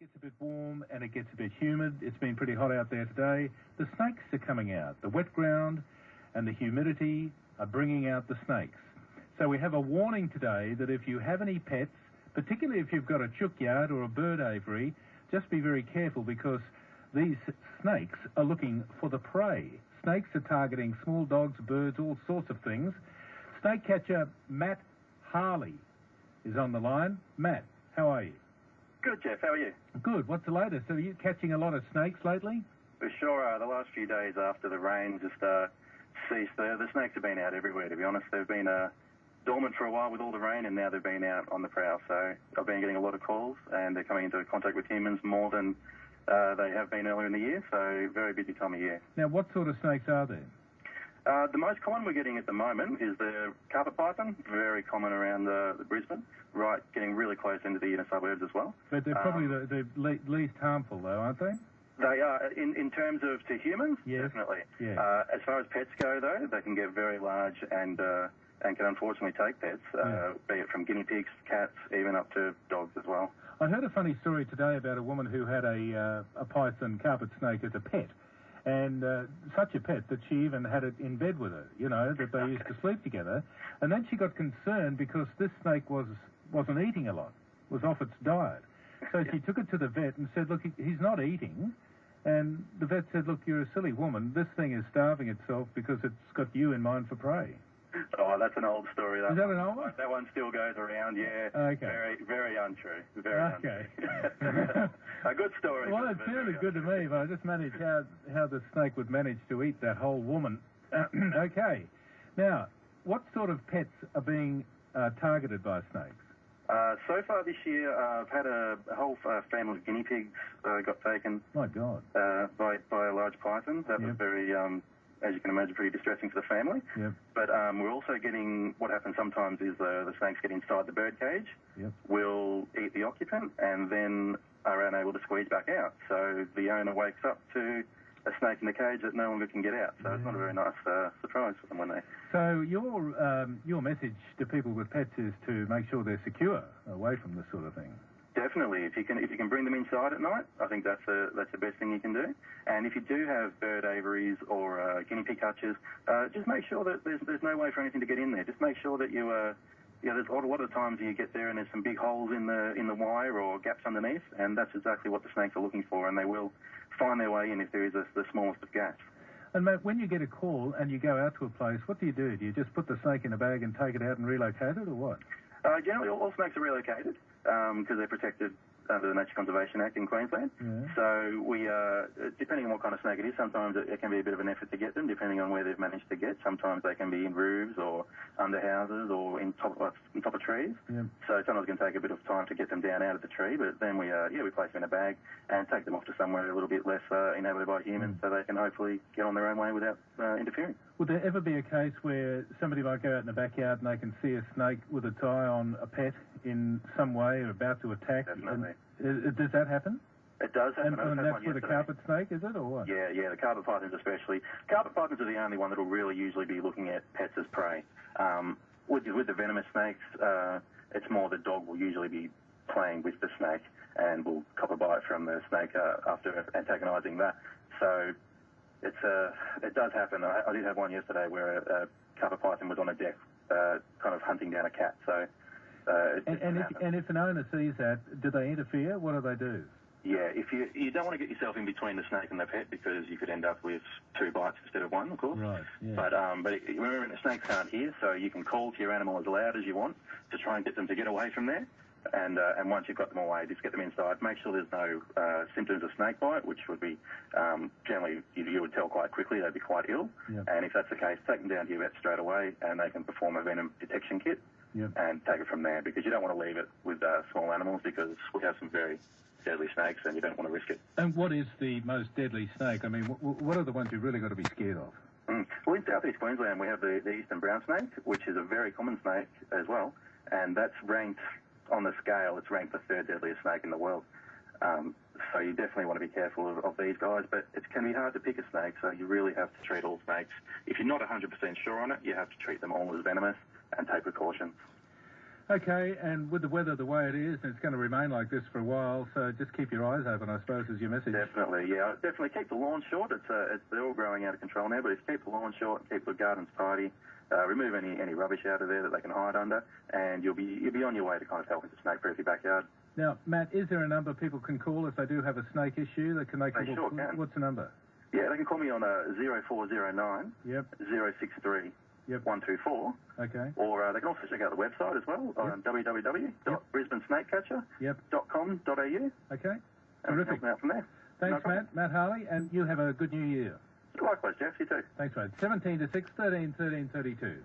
gets a bit warm and it gets a bit humid. It's been pretty hot out there today. The snakes are coming out. The wet ground and the humidity are bringing out the snakes. So we have a warning today that if you have any pets, particularly if you've got a chook yard or a bird aviary, just be very careful because these snakes are looking for the prey. Snakes are targeting small dogs, birds, all sorts of things. Snake catcher Matt Harley is on the line. Matt, how are you? Good, Jeff. How are you? Good. What's the latest? Are you catching a lot of snakes lately? We sure are. The last few days after the rain just ceased, the snakes have been out everywhere, to be honest. They've been dormant for a while with all the rain, and now they've been out on the prowl. So I've been getting a lot of calls, and they're coming into contact with humans more than they have been earlier in the year, so very busy time of year. Now, what sort of snakes are there? The most common we're getting at the moment is the carpet python, very common around the Brisbane, right, getting really close into the inner suburbs as well. But they're probably the least harmful, though, aren't they? They are, in terms of to humans, yes. Definitely. Yeah. As far as pets go, though, they can get very large and can unfortunately take pets, be it from guinea pigs, cats, even up to dogs as well. I heard a funny story today about a woman who had a python carpet snake as a pet. And such a pet that she even had it in bed with her, you know, that they used to sleep together. And then she got concerned because this snake wasn't eating a lot, was off its diet. So she took it to the vet and said, look, he's not eating. And the vet said, look, you're a silly woman. This thing is starving itself because it's got you in mind for prey. Oh, that's an old story. Is that an old one? That one still goes around, yeah. Okay. Very, very untrue. Very okay. Untrue. A good story. Well, it sounded good to me, but I just managed how the snake would manage to eat that whole woman. Okay. Now, what sort of pets are being targeted by snakes? So far this year, I've had a whole family of guinea pigs got taken. My God. By a large python. That was very... as you can imagine, pretty distressing for the family. Yep. But we're also getting, what happens sometimes is the snakes get inside the bird cage, will eat the occupant, and then are unable to squeeze back out. So the owner wakes up to a snake in the cage that no longer can get out. So it's not a very nice surprise for them when they... So your message to people with pets is to make sure they're secure away from this sort of thing. Definitely. If you can bring them inside at night, I think that's the best thing you can do. And if you do have bird aviaries or guinea pig hutches, just make sure that there's no way for anything to get in there. Just make sure that there's a lot of times you get there and there's some big holes in the wire or gaps underneath, and that's exactly what the snakes are looking for, and they will find their way in if there is the smallest of gaps. And mate, when you get a call and you go out to a place, what do you do? Do you just put the snake in a bag and take it out and relocate it, or what? Generally, all snakes are relocated because they're protected under the Nature Conservation Act in Queensland. Yeah. So we, depending on what kind of snake it is, sometimes it can be a bit of an effort to get them, depending on where they've managed to get. Sometimes they can be in roofs or under houses or in top of trees. Yeah. So sometimes it can take a bit of time to get them down out of the tree, but then we place them in a bag and take them off to somewhere a little bit less inhabited by humans so they can hopefully get on their own way without interfering. Would there ever be a case where somebody might go out in the backyard and they can see a snake with its eye on a pet in some way or about to attack? Definitely. Does that happen? It does happen. And that's with a carpet snake, is it, or what? Yeah, the carpet pythons especially. Carpet pythons are the only one that will really usually be looking at pets as prey. With the venomous snakes, it's more the dog will usually be playing with the snake and will cop a bite from the snake after antagonising that. So it does happen. I did have one yesterday where a carpet python was on a deck kind of hunting down a cat. So and if an owner sees that, do they interfere? What do they do? Yeah, if you don't want to get yourself in between the snake and the pet because you could end up with 2 bites instead of 1, of course. Right. Yeah. But remember, the snakes can't hear, so you can call to your animal as loud as you want to try and get them to get away from there. And once you've got them away, just get them inside. Make sure there's no symptoms of snake bite, which would be generally you would tell quite quickly. They'd be quite ill. Yep. And if that's the case, take them down to your vet straight away, and they can perform a venom detection kit and take it from there. Because you don't want to leave it with small animals because we have some very deadly snakes, and you don't want to risk it. And what is the most deadly snake? I mean, what are the ones you've really got to be scared of? Well, in southeast Queensland, we have the eastern brown snake, which is a very common snake as well, and that's ranked on the scale. It's ranked the 3rd deadliest snake in the world. So you definitely want to be careful of these guys, but it can be hard to pick a snake, so you really have to treat all snakes. If you're not 100% sure on it, you have to treat them all as venomous and take precautions. Okay, and with the weather the way it is, and it's going to remain like this for a while, so just keep your eyes open, I suppose, is your message. Definitely, yeah. Definitely keep the lawn short. They're all growing out of control now, but if you keep the lawn short and keep the gardens tidy, remove any rubbish out of there that they can hide under, and you'll be on your way to kind of helping to snake-proof your backyard. Now, Matt, is there a number people can call if they do have a snake issue? They sure can. What's the number? Yeah, they can call me on 0409 063 124. Okay. Or they can also check out the website as well on www.brisbanesnakecatcher.com.au. Okay. And help me out from there. Thanks, Matt Harley, and you have a good new year. Likewise, Jeff. You too. Thanks, mate. 17 to 6, 13, 32.